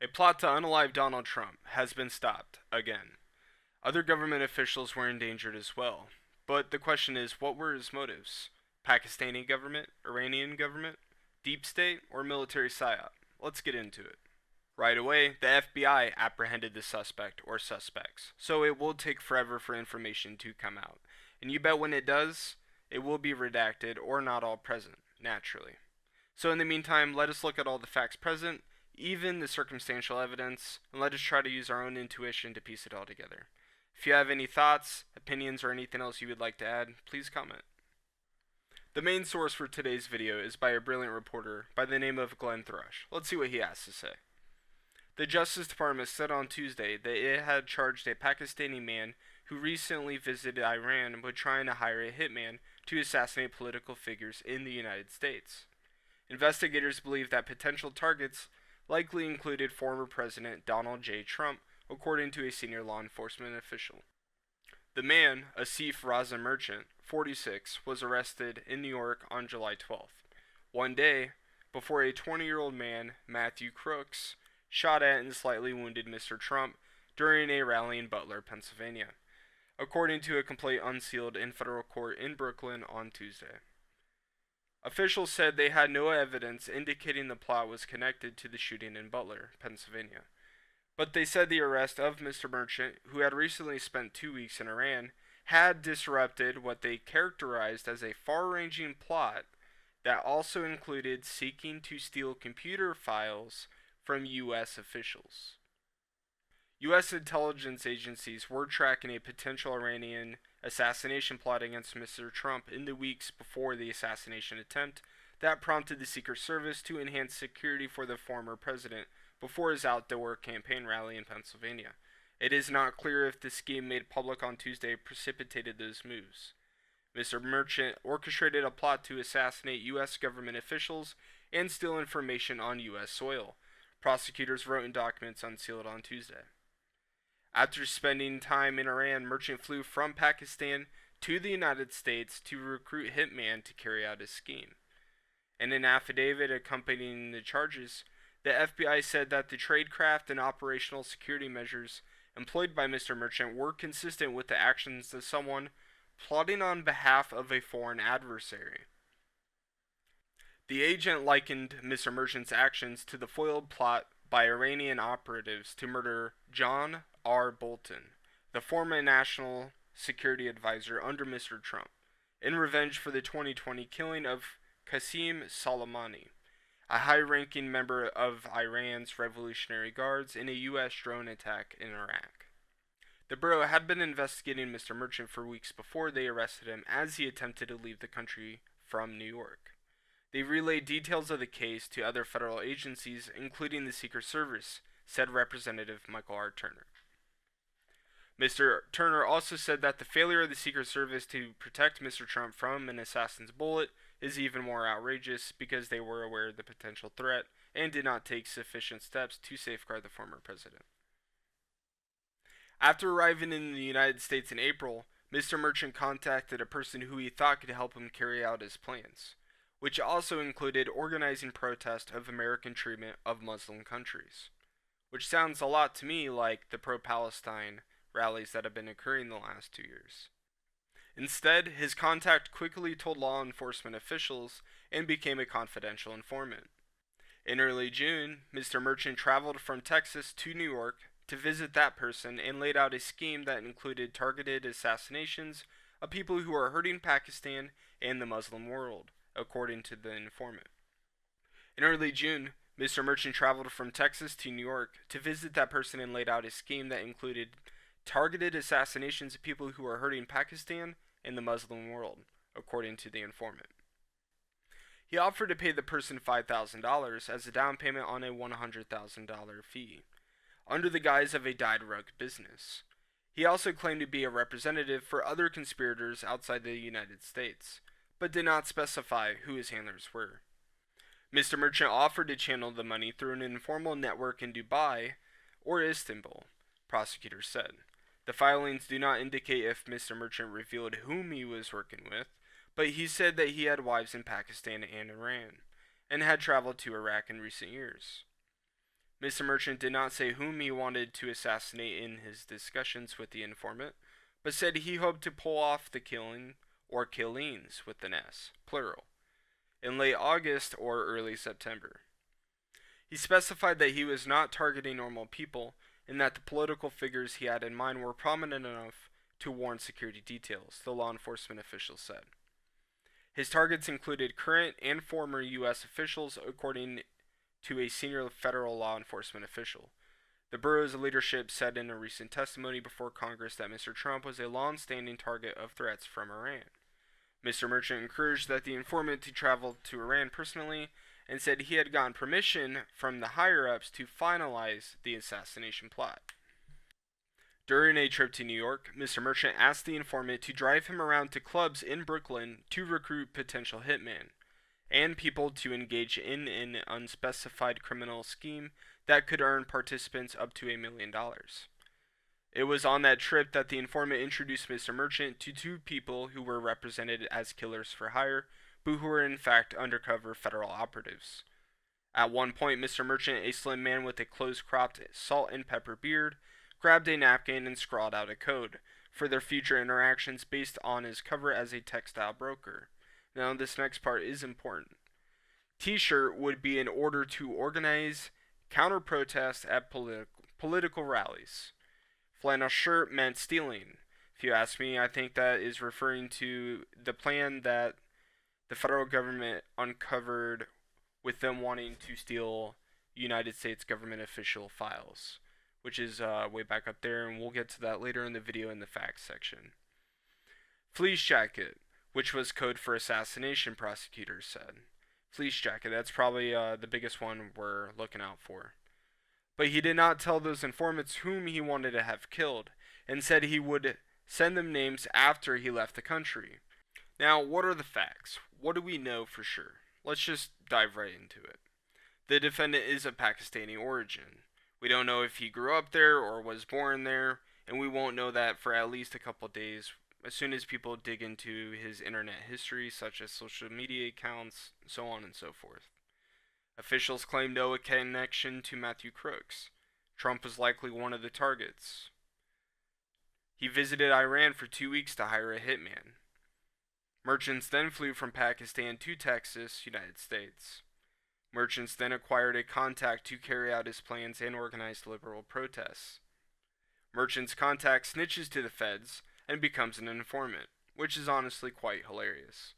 A plot to unalive Donald Trump has been stopped again. Other government officials were endangered as well. But the question is, what were his motives? Pakistani government, Iranian government, deep state, or military psyop? Let's get into it. Right away, the FBI apprehended the suspect or suspects, so it will take forever for information to come out. And you bet when it does, it will be redacted or not all present, naturally. So in the meantime, let us look at all the facts present, even the circumstantial evidence, and let us try to use our own intuition to piece it all together. If you have any thoughts, opinions, or anything else you would like to add, please comment. The main source for today's video is by a brilliant reporter by the name of Glenn Thrush. Let's see what he has to say. The Justice Department said on Tuesday that it had charged a Pakistani man who recently visited Iran with trying to hire a hitman to assassinate political figures in the United States. Investigators believe that potential targets likely included former President Donald J. Trump, according to a senior law enforcement official. The man, Asif Raza Merchant, 46, was arrested in New York on July 12th, one day before a 20-year-old man, Matthew Crooks, shot at and slightly wounded Mr. Trump during a rally in Butler, Pennsylvania, according to a complaint unsealed in federal court in Brooklyn on Tuesday. Officials said they had no evidence indicating the plot was connected to the shooting in Butler, Pennsylvania. But they said the arrest of Mr. Merchant, who had recently spent 2 weeks in Iran, had disrupted what they characterized as a far-ranging plot that also included seeking to steal computer files from U.S. officials. U.S. intelligence agencies were tracking a potential Iranian assassination plot against Mr. Trump in the weeks before the assassination attempt that prompted the Secret Service to enhance security for the former president before his outdoor campaign rally in Pennsylvania. It is not clear if the scheme made public on Tuesday precipitated those moves. Mr. Merchant orchestrated a plot to assassinate U.S. government officials and steal information on U.S. soil, prosecutors wrote in documents unsealed on Tuesday. After spending time in Iran, Merchant flew from Pakistan to the United States to recruit hitman to carry out his scheme. In an affidavit accompanying the charges, the FBI said that the tradecraft and operational security measures employed by Mr. Merchant were consistent with the actions of someone plotting on behalf of a foreign adversary. The agent likened Mr. Merchant's actions to the foiled plot by Iranian operatives to murder John R. Bolton, the former national security advisor under Mr. Trump, in revenge for the 2020 killing of Qasem Soleimani, a high-ranking member of Iran's Revolutionary Guards, in a U.S. drone attack in Iraq. The Bureau had been investigating Mr. Merchant for weeks before they arrested him as he attempted to leave the country from New York. They relayed details of the case to other federal agencies, including the Secret Service, said Representative Michael R. Turner. Mr. Turner also said that the failure of the Secret Service to protect Mr. Trump from an assassin's bullet is even more outrageous because they were aware of the potential threat and did not take sufficient steps to safeguard the former president. After arriving in the United States in April, Mr. Merchant contacted a person who he thought could help him carry out his plans, which also included organizing protest of American treatment of Muslim countries, which sounds a lot to me like the pro-Palestine rallies that have been occurring the last 2 years. Instead, his contact quickly told law enforcement officials and became a confidential informant. In early June, Mr. Merchant traveled from Texas to New York to visit that person and laid out a scheme that included targeted assassinations of people who are hurting Pakistan and the Muslim world, according to the informant. In early June, Mr. Merchant traveled from Texas to New York to visit that person and laid out a scheme that included targeted assassinations of people who are hurting Pakistan and the Muslim world, according to the informant. He offered to pay the person $5,000 as a down payment on a $100,000 fee, under the guise of a dyed-rug business. He also claimed to be a representative for other conspirators outside the United States, but did not specify who his handlers were. Mr. Merchant offered to channel the money through an informal network in Dubai or Istanbul, prosecutors said. The filings do not indicate if Mr. Merchant revealed whom he was working with, but he said that he had wives in Pakistan and Iran, and had traveled to Iraq in recent years. Mr. Merchant did not say whom he wanted to assassinate in his discussions with the informant, but said he hoped to pull off the killing, or killings with an S, plural, in late August or early September. He specified that he was not targeting normal people, and that the political figures he had in mind were prominent enough to warrant security details, the law enforcement official said. His targets included current and former U.S. officials, according to a senior federal law enforcement official. The bureau's leadership said in a recent testimony before Congress that Mr. Trump was a long-standing target of threats from Iran. Mr. Merchant encouraged that the informant to travel to Iran personally and said he had gotten permission from the higher-ups to finalize the assassination plot. During a trip to New York, Mr. Merchant asked the informant to drive him around to clubs in Brooklyn to recruit potential hitmen and people to engage in an unspecified criminal scheme that could earn participants up to $1 million. It was on that trip that the informant introduced Mr. Merchant to two people who were represented as killers for hire, but who were in fact undercover federal operatives. At one point, Mr. Merchant, a slim man with a close-cropped salt and pepper beard, grabbed a napkin and scrawled out a code for their future interactions based on his cover as a textile broker. Now, this next part is important. T-shirt would be in order to organize counter-protests at political rallies. Flannel shirt meant stealing. If you ask me, I think that is referring to the plan that the federal government uncovered with them wanting to steal United States government official files, which is way back up there, and we'll get to that later in the video in the facts section. Fleece jacket, which was code for assassination, prosecutors said. Fleece jacket, that's probably the biggest one we're looking out for. But he did not tell those informants whom he wanted to have killed, and said he would send them names after he left the country. Now, what are the facts? What do we know for sure? Let's just dive right into it. The defendant is of Pakistani origin. We don't know if he grew up there or was born there, and we won't know that for at least a couple days as soon as people dig into his internet history, such as social media accounts, so on and so forth. Officials claim no connection to Matthew Crooks. Trump was likely one of the targets. He visited Iran for 2 weeks to hire a hitman. Merchants then flew from Pakistan to Texas, United States. Merchants then acquired a contact to carry out his plans and organized liberal protests. Merchants contact snitches to the feds and becomes an informant, which is honestly quite hilarious.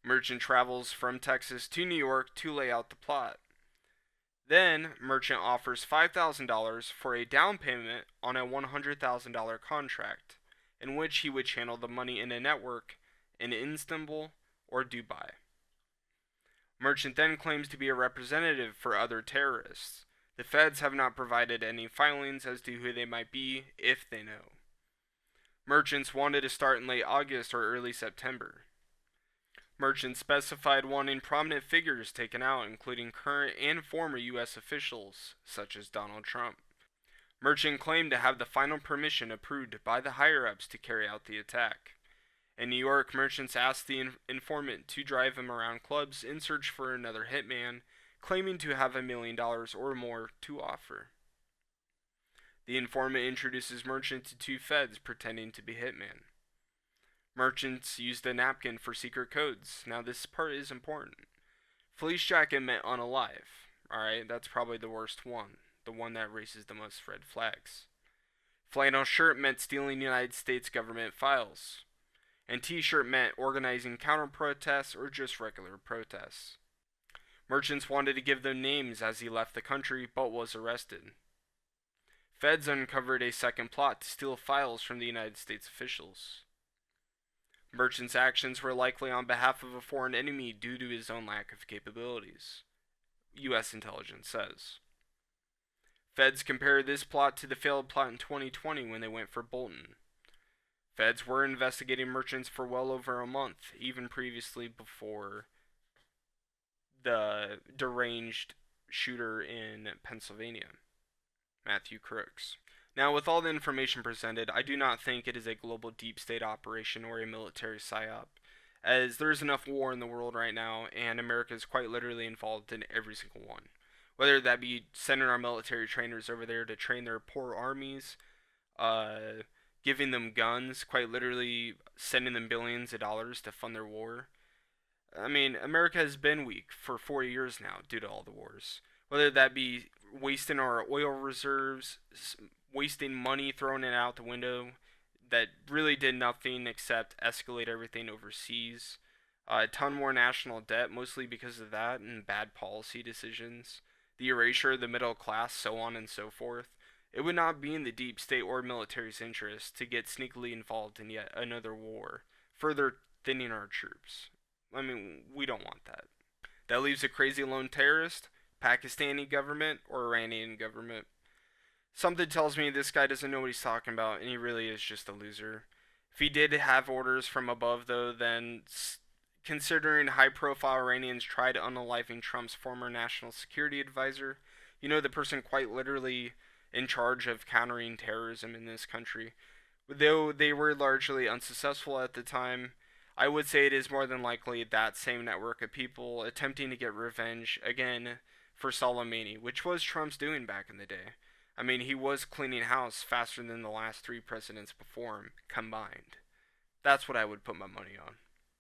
Merchant travels from Texas to New York to lay out the plot. Then, Merchant offers $5,000 for a down payment on a $100,000 contract, in which he would channel the money in a network in Istanbul or Dubai. Merchant then claims to be a representative for other terrorists. The feds have not provided any filings as to who they might be, if they know. Merchants wanted to start in late August or early September. Merchant specified wanting prominent figures taken out, including current and former U.S. officials, such as Donald Trump. Merchant claimed to have the final permission approved by the higher-ups to carry out the attack. In New York, Merchants asked the informant to drive him around clubs in search for another hitman, claiming to have $1 million or more to offer. The informant introduces Merchant to two feds pretending to be hitmen. Merchants used a napkin for secret codes. Now this part is important. Fleece jacket meant unalive. Alright, that's probably the worst one. The one that raises the most red flags. Flannel shirt meant stealing United States government files. And t-shirt meant organizing counter-protests or just regular protests. Merchants wanted to give them names as he left the country, but was arrested. Feds uncovered a second plot to steal files from the United States officials. Merchant's actions were likely on behalf of a foreign enemy due to his own lack of capabilities, U.S. intelligence says. Feds compared this plot to the failed plot in 2020 when they went for Bolton. Feds were investigating Merchants for well over a month, even previously before the deranged shooter in Pennsylvania, Matthew Crooks. Now, with all the information presented, I do not think it is a global deep state operation or a military psyop, as there is enough war in the world right now, and America is quite literally involved in every single one. whether that be sending our military trainers over there to train their poor armies, uh, giving them guns, quite literally sending them billions of dollars to fund their war. I mean, America has been weak for 4 years now due to all the wars. Whether that be wasting our oil reserves, wasting money, throwing it out the window, that really did nothing except escalate everything overseas. A ton more national debt, mostly because of that and bad policy decisions. The erasure of the middle class, so on and so forth. It would not be in the deep state or military's interest to get sneakily involved in yet another war, further thinning our troops. I mean, we don't want that. That leaves a crazy lone terrorist, Pakistani government, or Iranian government. Something tells me this guy doesn't know what he's talking about, and he really is just a loser. If he did have orders from above, though, then considering high profile Iranians tried unaliving Trump's former national security advisor, the person quite literally in charge of countering terrorism in this country, though they were largely unsuccessful at the time, I would say it is more than likely that same network of people attempting to get revenge again for Soleimani, which was Trump's doing back in the day. I mean, he was cleaning house faster than the last three presidents before him combined. That's what I would put my money on.